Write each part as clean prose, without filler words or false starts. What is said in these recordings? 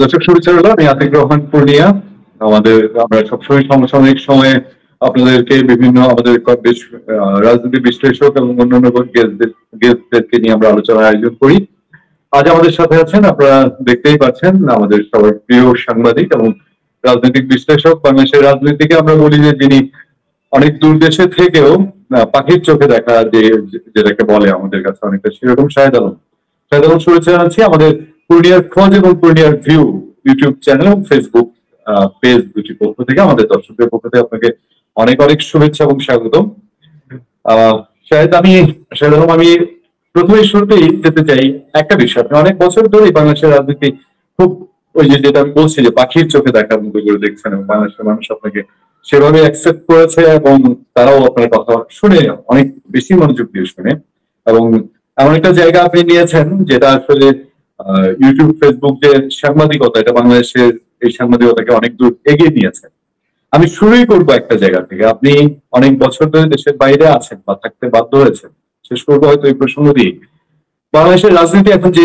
দর্শক শুভেচ্ছা রইল। আমি আতিক রহমান পূর্ণিয়া। আমরা সবসময় সমসাময়িক সময়ে আপনাদেরকে বিভিন্ন আমাদের বেশ রাজনীতি বিশ্লেষক এবং অন্যান্য গেস্টদেরকে নিয়ে আমরা আলোচনার আয়োজন করি। আজ আমাদের সাথে আছেন, আপনারা দেখতেই পাচ্ছেন, আমাদের সবার প্রিয় সাংবাদিক এবং রাজনৈতিক বিশ্লেষক। বাংলাদেশের রাজনীতিকে আমরা বলি যে যিনি অনেক দূর দেশে থেকেও পাখির চোখে দেখা যেটাকে বলে আমাদের কাছে অনেকটা সেরকম শাহেদ আলম। শাহেদ আলম শুভেচ্ছা জানাচ্ছি আমাদের পূর্ণিয়ার খোঁজ এবং পূর্ণিয়ার ভিউ ইউটিউব চ্যানেল এবং ফেসবুক পেজ দুটির পক্ষ থেকে, আমাদের দর্শকদের পক্ষ থেকে আপনাকে অনেক অনেক শুভেচ্ছা এবং স্বাগতম। শাহেদ আলম, আমি প্রথমে শুরুতেই যেতে চাই একটা বিষয়। আপনি অনেক বছর ধরে বাংলাদেশের রাজনীতি খুব ওই যেটা আমি বলছি যে পাখির চোখে দেখার মতো করে দেখছেন এবং বাংলাদেশের মানুষ আপনাকে সেভাবে অ্যাকসেপ্ট করেছে এবং তারাও আপনার কথা শুনে অনেক বেশি মনোযোগ দিয়ে শুনে, এবং এমন একটা জায়গা আপনি নিয়েছেন যেটা আসলে ইউটিউব ফেসবুক যে সাংবাদিকতা, এটা বাংলাদেশের এই সাংবাদিকতাকে অনেক দূর এগিয়ে নিয়েছে। আমি শুরুই করবো একটা জায়গা থেকে। আপনি অনেক বছর ধরে দেশের বাইরে আছেন বা থাকতে বাধ্য হয়েছেন, শেষ করবো হয়তো এই প্রসঙ্গ দিয়ে। বাংলাদেশের রাজনীতি এখন যে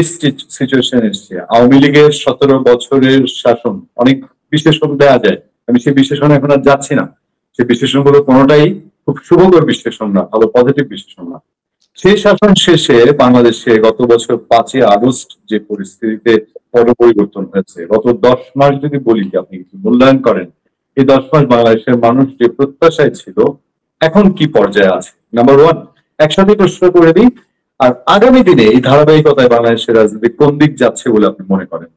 সিচুয়েশন এসছে, আওয়ামী লীগের 17 বছরের শাসন, অনেক বিশ্লেষণ দেওয়া যায়, আমি সেই বিশ্লেষণ এখন আর যাচ্ছি না। সেই বিশ্লেষণগুলো কোনোটাই খুব শুভকর বিশ্লেষণ না, ভালো পজিটিভ বিশ্লেষণ না। সেই শাসন শেষে বাংলাদেশে গত বছর 5ই আগস্ট যে পরিস্থিতিতে বড় পরিবর্তন হয়েছে, গত 10 মাস যদি বলি, আপনি মূল্যায়ন করেন এই 10 মাস বাংলাদেশের মানুষ যে প্রত্যাশায় ছিল এখন কি পর্যায়ে আছে, নাম্বার 1 একসাথে প্রশ্ন করে দিই। আর আগামী দিনে এই ধারাবাহিকতায় বাংলাদেশের রাজনীতি কোন দিক যাচ্ছে বলে আপনি মনে করেন?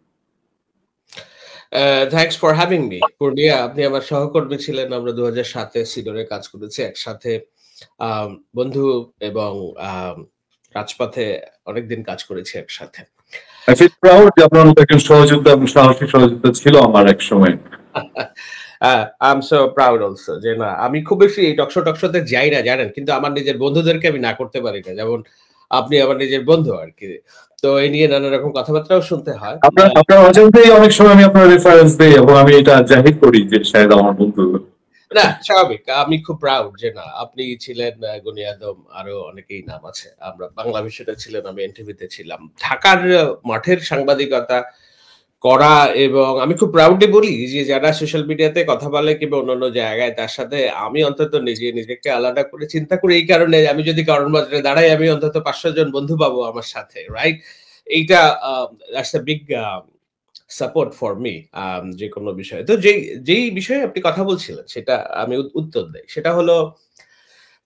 Thanks for having me Purnia. আপনি আমার সহকর্মী ছিলেন, আমরা 2007-এ সিডরে কাজ করেছি একসাথে, বন্ধু, এবং রাজপথে অনেকদিন কাজ করেছি একসাথে। আই ফিল প্রাউড যে আপনার মতো একজন সহযোদ্ধা এবং সাহসী সহযোদ্ধা ছিল আমার এক সময়। I am so proud also যে না, আমি খুব বেশি টকশোতে যাই না জানেন, কিন্তু আমার নিজের বন্ধুদেরকে আমি না করতে পারি না, যেমন আপনি আমার নিজের বন্ধু আর কি। তো এই নিয়ে নানা রকম কথাবার্তাও শুনতে হয়। আপনার অজান্তেই অনেক সময় আমি আপনার রেফারেন্স দেই এবং আমি এটা জাহির করি যে শায়দ আমার বন্ধু। না, স্বাভাবিক। আমি খুব প্রাউড যে না, আপনি ছিলেন, গনি আদম, আরো অনেকেই নাম আছে। আমরা বাংলা বিষয়টা ছিলেন, আমি এনটিভিতে ছিলাম। ঢাকার মাঠের সাংবাদিকতা করা, এবং আমি খুব প্রাউডলি বলি যে যারা সোশ্যাল মিডিয়াতে কথা বলে কিংবা অন্যান্য জায়গায়, তার সাথে আমি অন্তত নিজেকে আলাদা করে চিন্তা করি এই কারণে, আমি যদি কারোর বাজারে দাঁড়াই আমি অন্তত 500 জন বন্ধু পাবো আমার সাথে, রাইট? এইটা that's a big support for me যে কোনো বিষয়ে। তো যেই বিষয়ে আপনি কথা বলছিলেন সেটা আমি উত্তর দেই। সেটা হলো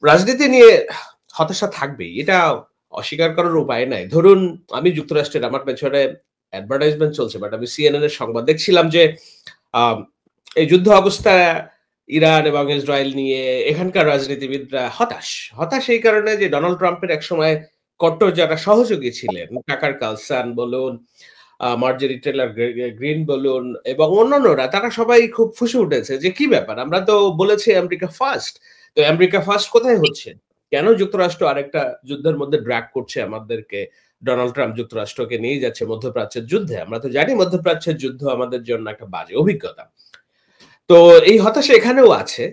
রাজনীতি নিয়ে হতাশা থাকবেই, এটা অস্বীকার করার উপায় নাই। ধরুন আমি যুক্তরাষ্ট্রের, আমার পেছনে অ্যাডভার্টাইজমেন্ট চলছে, বাট আমি সিএনএন এর সংবাদ দেখছিলাম যে এই যুদ্ধ অবস্থা ইরান এবং ইসরায়েল নিয়ে এখানকার রাজনীতিবিদরা হতাশ এই কারণে যে ডোনাল্ড ট্রাম্পের একসময় কট্টর যারা সহযোগী ছিলেন, টাকার কালসান বলুন, মার্জেরি টেলর গ্রিন বলুন এবং অন্যান্যরা, তারা সবাই খুব ফুঁসে উঠেছে যে কি ব্যাপার, আমরা তো বলেছি আমেরিকা ফার্স্ট। তো আমেরিকা ফার্স্ট কোথায় হচ্ছে? কেন যুক্তরাষ্ট্র আরেকটা যুদ্ধের মধ্যে ড্র্যাগ করছে আমাদেরকে? ডোনাল্ড ট্রাম্প যুক্তরাষ্ট্রকে নিয়ে যাচ্ছে মধ্যপ্রাচ্যের যুদ্ধে। আমরা তো জানি মধ্যপ্রাচ্যের যুদ্ধ আমাদের জন্য একটা বাজে অভিজ্ঞতা। তো এই হতাশা এখানেও আছে।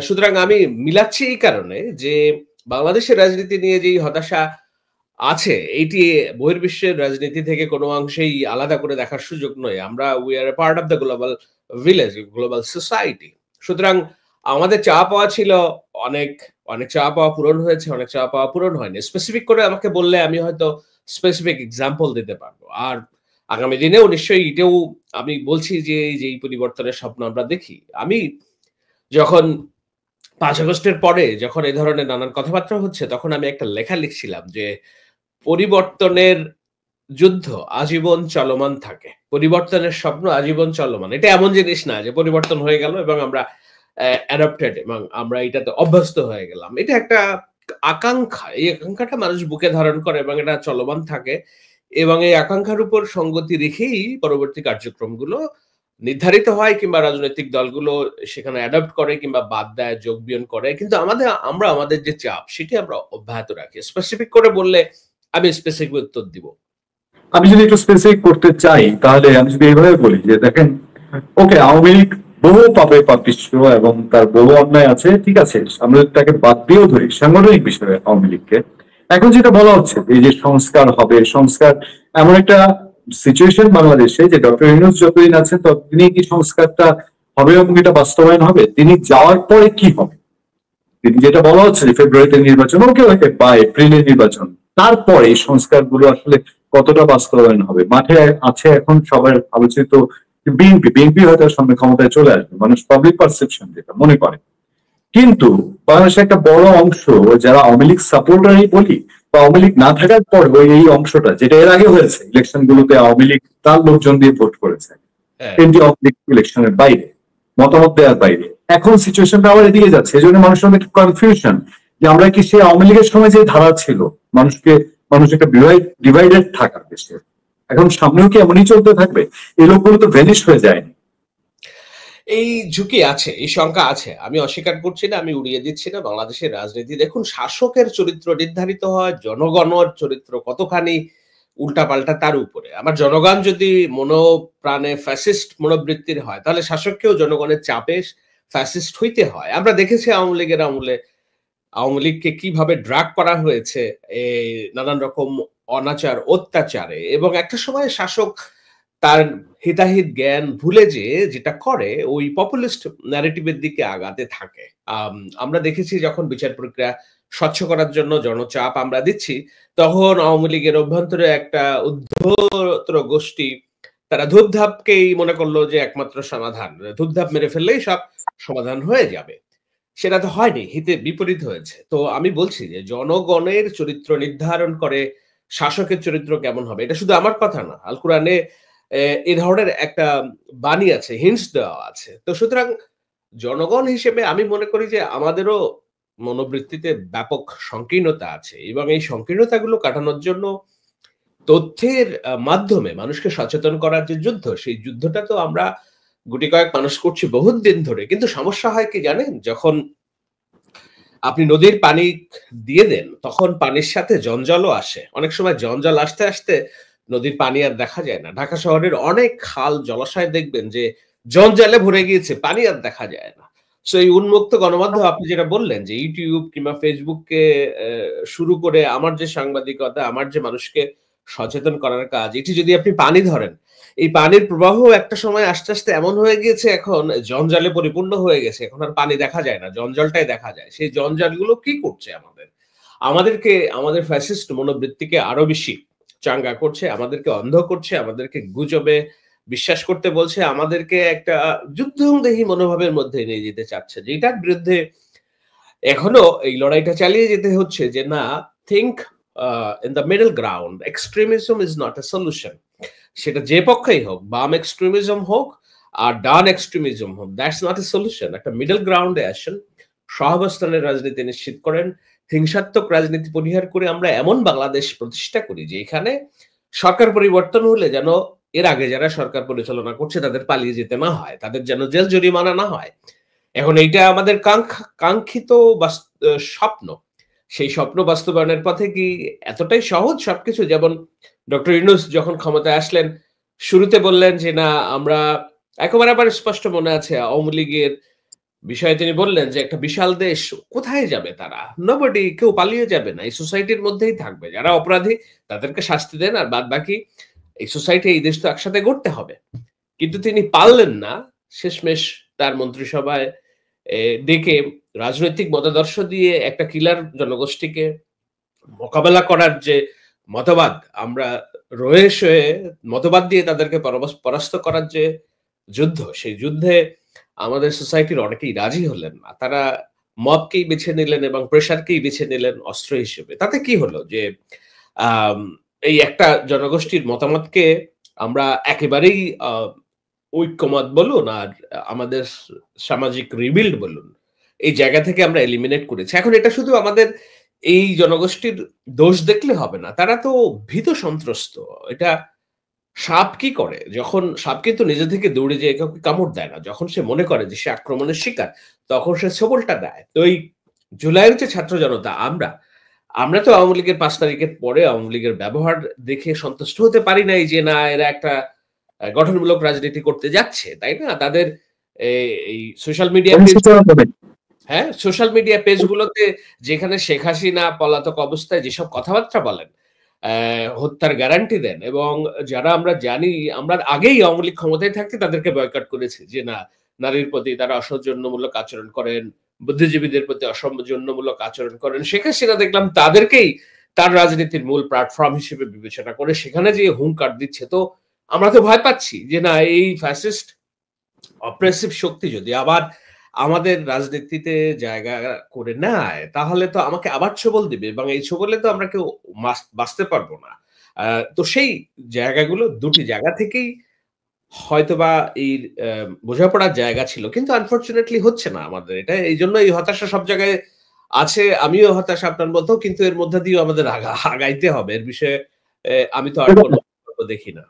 সুতরাং আমি মিলাচ্ছি এই কারণে যে বাংলাদেশের রাজনীতি নিয়ে যেই হতাশা আছে, এইটি বহির্বিশ্বের রাজনীতি থেকে কোনো অংশেই আলাদা করে দেখার সুযোগ নয়। আমরা we are A part of the global village, global society. সুতরাং আমাদের চাওয়া পাওয়া ছিল অনেক চাওয়া পাওয়া পূরণ হয়েছে, অনেক চাওয়া পাওয়া পূরণ হয়নি। স্পেসিফিক করে আমাকে বললে আমি হয়তো স্পেসিফিক এক্সাম্পল দিতে পারবো। আর আগামী দিনেও নিশ্চয়ই এটাও আমি বলছি যে যেই পরিবর্তনের স্বপ্ন আমরা দেখি। আমি যখন 5 আগস্টের পরে যখন এই ধরনের নানান কথাবার্তা হচ্ছে, তখন আমি একটা লেখা লিখছিলাম যে পরিবর্তনের যুদ্ধ আজীবন চলমান থাকে, পরিবর্তনের স্বপ্ন আজীবন চলমান। এটা এমন জিনিস না যে পরিবর্তন হয়ে গেল এবং আমরা অ্যাডাপ্টেড এবং আমরা এটাতে অভ্যস্ত হয়ে গেলাম। এটা একটা আকাঙ্ক্ষা, এই আকাঙ্ক্ষাটা মানুষ বুকে ধারণ করে এবং এটা চলমান থাকে, এবং এই আকাঙ্ক্ষার উপর সঙ্গতি রেখেই পরবর্তী কার্যক্রমগুলো নির্ধারিত হয় কিংবা রাজনৈতিক দলগুলো সেখানে অ্যাডাপ্ট করে কিংবা বাদ দেয়, যোগ বিয়োগ করে। কিন্তু আমরা আমাদের যে চাপ সেটি আমরা অব্যাহত রাখি। স্পেসিফিক করে বললে আমি স্পেসিফিক উত্তর দিব। আমি যদি একটু স্পেসিফিক করতে চাই তাহলে আমি যদি এইভাবে বলি যে দেখেন, ওকে, আওয়ামী লীগ বহু পাপে পাপিষ্ঠ এবং তার বহু অন্যায় আছে, ঠিক আছে, আমরা তাকে বাদ দিয়েও ধরি সাংগঠনিক বিষয়ে আওয়ামী লীগকে। এখন যেটা বলা হচ্ছে এই যে সংস্কার হবে, সংস্কার এমন একটা সিচুয়েশন বাংলাদেশে যে ডক্টর ইউনূস যতদিন আছেন ততদিনই কি সংস্কারটা হবে এবং এটা বাস্তবায়ন হবে? তিনি যাওয়ার পরে কি হবে? তিনি যেটা বলা হচ্ছে যে ফেব্রুয়ারিতে নির্বাচন, ওকে ওকে, বা এপ্রিলে নির্বাচন, তারপরে এই সংস্কারগুলো আসলে কতটা বাস্তবায়ন হবে? মাঠে আছে এখন সবার আলোচিত বিএনপি হয়তো সামনে ক্ষমতায় চলে আসবে, মানুষ পাবলিক পারসেপশন যেটা মনে করে। কিন্তু বাংলাদেশের একটা বড় অংশ যারা আওয়ামী লীগ সাপোর্টারই বলি, বা আওয়ামী লীগ না থাকার পর এই অংশটা, যেটা এর আগে হয়েছে ইলেকশন গুলোতে আওয়ামী লীগ তার লোকজন দিয়ে ভোট করেছে, এমনি আওয়ামী লীগ ইলেকশনের বাইরে, মতামত দেওয়ার বাইরে, এখন সিচুয়েশনটা আবার এদিকে যাচ্ছে। এই জন্য মানুষের মধ্যে একটু কনফিউশন যে আমরা কি সে আওয়ামী লীগের সময় যে ধারা ছিল মানুষ একটা ডিভাইডেড থাকা দেশে, এখন সামনেও কি এমনই চলতে থাকবে? এই লোকগুলো তো ভ্যানিশ হয়ে যায়নি। এই ঝুঁকি আছে, এই শঙ্কা আছে, আমি অস্বীকার করছি না, আমি উড়িয়ে দিচ্ছি না। বাংলাদেশের রাজনীতি দেখুন, শাসকের চরিত্র নির্ধারিত হয় জনগণের চরিত্র কতখানি উল্টাপাল্টা তার উপরে। আমার জনগণ যদি মনোপ্রাণে ফ্যাসিস্ট মনোবৃত্তির হয়, তাহলে শাসককেও জনগণের চাপে ফ্যাসিস্ট হইতে হয়। আমরা দেখেছি আওয়ামী লীগের আমলে আওয়ামী লীগকে কিভাবে ড্রাগ করা হয়েছে এই নানান রকম অনাচার অত্যাচারে, এবং একটা সময় শাসক তার হিতাহিত জ্ঞান ভুলে যেটা করে ওই পপুলিস্ট ন্যারেটিভের দিকে আগাতে থাকে। আমরা দেখেছি যখন বিচার প্রক্রিয়া স্বচ্ছ করার জন্য জনচাপ আমরা দিচ্ছি, তখন আওয়ামী লীগের অভ্যন্তরে একটা উদ্ধতর গোষ্ঠী তারা ধূপধাপকেই মনে করলো যে একমাত্র সমাধান, ধূপধাপ মেরে ফেললেই সব সমাধান হয়ে যাবে। সেটা তো হয়নি, হিতে বিপরীত হয়েছে। তো আমি বলছি যে জনগণের চরিত্র নির্ধারণ করে শাসকের চরিত্র কেমন হবে। এটা শুধু আমার কথা না, আল কোরআনে এ ধরনের একটা বাণী আছে, হিন্টস দেওয়া আছে। তো সুতরাং জনগণ হিসেবে আমি মনে করি যে আমাদেরও মনোবৃত্তিতে ব্যাপক সংকীর্ণতা আছে, এবং এই সংকীর্ণতাগুলো কাটানোর জন্য তথ্যের মাধ্যমে মানুষকে সচেতন করার যে যুদ্ধ, সেই যুদ্ধটা তো আমরা গুটি কয়েক মানুষ করছি বহুত দিন ধরে। কিন্তু সমস্যা হয় কি জানেন? যখন আপনি নদীর পানি দিয়ে দেন, তখন পানির সাথে জঞ্জালও আসে। অনেক সময় জঞ্জাল আসতে, আসতে নদীর পানি আর দেখা যায় না। ঢাকা শহরের অনেক খাল, জলাশয় দেখবেন যে জঞ্জালে ভরে গিয়েছে, পানি আর দেখা যায় না। সো এই উন্মুক্ত গণমাধ্যম আপনি যেটা বললেন যে YouTube কিংবা Facebook কে শুরু করে আমার যে সাংবাদিকতা, আমার যে মানুষকে সচেতন করার কাজ, এটি যদি আপনি পানি ধরেন, এই পানির প্রবাহ একটা সময় আস্তে, আস্তে এমন হয়ে গিয়েছে, এখন জঞ্জালে পরিপূর্ণ হয়ে গেছে। এখন আর পানি দেখা যায় না, জঞ্জালটাই দেখা যায়। সেই জঞ্জালগুলো কি করছে আমাদের? আমাদেরকে, আমাদের ফ্যাসিস্ট মনোবৃত্তিকে আরো বেশি চাঙ্গা করছে, আমাদেরকে অন্ধ করছে, আমাদেরকে গুজবে বিশ্বাস করতে বলছে, আমাদেরকে একটা যুদ্ধংদেহী মনোভাবের মধ্যে নিয়ে যেতে চাচ্ছে, যেটার বিরুদ্ধে এখনো এই লড়াইটা চালিয়ে যেতে হচ্ছে যে না, think in the middle ground. Extremism is not a solution. সেটা যে পক্ষেই হোক, বাম এক্সট্রিমিজম হোক আর ডান এক্সট্রিমিজম হোক, দ্যাটস নট এ সলিউশন। একটা মিডল গ্রাউন্ডে আসেন, সহাবস্থানের রাজনীতি নিশ্চিত করেন, হিংসাত্মক রাজনীতি পরিহার করে আমরা এমন বাংলাদেশ প্রতিষ্ঠা করি যে এখানে সরকার পরিবর্তন হলে যেন এর আগে যারা সরকার পরিচালনা করছে তাদের পালিয়ে যেতে না হয়, তাদের যেন জেল জরিমানা না হয়। এখন এইটা আমাদের কাঙ্ক্ষিত স্বপ্ন। সেই স্বপ্ন বাস্তবায়নের পথে কি এতটাই সহজ সবকিছু? যেমন ডক্টর ইউনূস যখন ক্ষমতায় আসলেন, শুরুতে বললেন যে না আমরা একেবারে, আবার স্পষ্ট মনে আছে আওয়ামী লীগের বিষয়ে তিনি বললেন যে একটা বিশাল দেশ, কোথায় যাবে তারা? নোবডি, কেউ পালিয়ে যাবে না, এই সোসাইটির মধ্যেই থাকবে। যারা অপরাধী তাদেরকে শাস্তি দেন, আর বাদ বাকি এই সোসাইটি, এই দেশ তো একসাথে গড়তে হবে। কিন্তু তিনি পারলেন না। শেষমেশ তার মন্ত্রিসভায় ডেকে রাজনৈতিক মতাদর্শ দিয়ে একটা কিলার জনগোষ্ঠীকে মোকাবেলা করার যে মতবাদ, আমরা রয়েছে মতবাদ দিয়ে তাদেরকে পরাস্ত করার যে যুদ্ধ, সেই যুদ্ধে আমাদের সোসাইটির অনেকেই রাজি হলেন না। তারা মবকেই বেছে নিলেন এবং প্রেশারকেই বেছে নিলেন অস্ত্র হিসেবে। তাতে কি হলো যে আম এই একটা জনগোষ্ঠীর মতামতকে আমরা একেবারেই ঐক্যমত বলুন আর আমাদের সামাজিক রিবিল্ড বলুন, এই জায়গা থেকে আমরা এলিমিনেট করেছি। এখন এটা শুধু আমাদের এই জনগোষ্ঠীর দোষ দেখলে হবে না। তারা তো ভীত সন্ত্রস্ত। এটা সাপ কি করে? যখন সাপ কিন্তু নিজে থেকে দৌড়ে যেয়ে কাউকে কামড় দেয় না। যখন সে মনে করে যে সে আক্রমণের শিকার, তখন সে ছোবলটা দেয়। তো এই জুলাইয়ের যে ছাত্র জনতা, আমরা তো আওয়ামী লীগের ৫ তারিখের পরে আওয়ামী লীগের ব্যবহার দেখে সন্তুষ্ট হতে পারি নাই যে না, এরা একটা গঠনমূলক রাজনীতি করতে যাচ্ছে, তাই না? তাদের এই সোশ্যাল মিডিয়া পেজ, হ্যাঁ, সোশ্যাল মিডিয়া পেজগুলোতে যেখানে শেখ হাসিনা পলাতক অবস্থায় যেসব কথাবার্তা বলেন, হত্যার গ্যারান্টি দেন এবং যারা আমরা জানি আমরা আগেই আওয়ামী লীগ ক্ষমতায় থাকতে তাদেরকে বয়কট করেছি যে না নারীর প্রতি তারা অসৌজন্যমূলক আচরণ করেন, বুদ্ধিজীবীদের প্রতি অসৌজন্যমূলক আচরণ করেন। শেখ হাসিনা দেখলাম তাদেরকেই তার রাজনীতির মূল প্ল্যাটফর্ম হিসেবে বিবেচনা করে সেখানে যে হুঙ্কার দিচ্ছে। তো আমরা তো ভয় পাচ্ছি যে না এই ফ্যাসিস্ট অপ্রেসিভ শক্তি যদি আবার আমাদের রাজনীতিতে জায়গা করে নেয় তাহলে তো আমাকে আবার ছোবল দিবে এবং এই ছোবলে তো আমরা কেউ বাঁচতে পারবো না। তো সেই জায়গাগুলো দুটি জায়গা থেকেই হয়তোবা এই বোঝাপড়ার জায়গা ছিল। কিন্তু আনফরচুনেটলি হচ্ছে না আমাদের এটা। এইজন্য এই হতাশা সব জায়গায় আছে। আমিও হতাশা আপনার মতো। কিন্তু এর মধ্য দিয়েও আমাদের আগাইতে হবে। এর বিষয়ে আমি তো আর কোন বিকল্প দেখি না।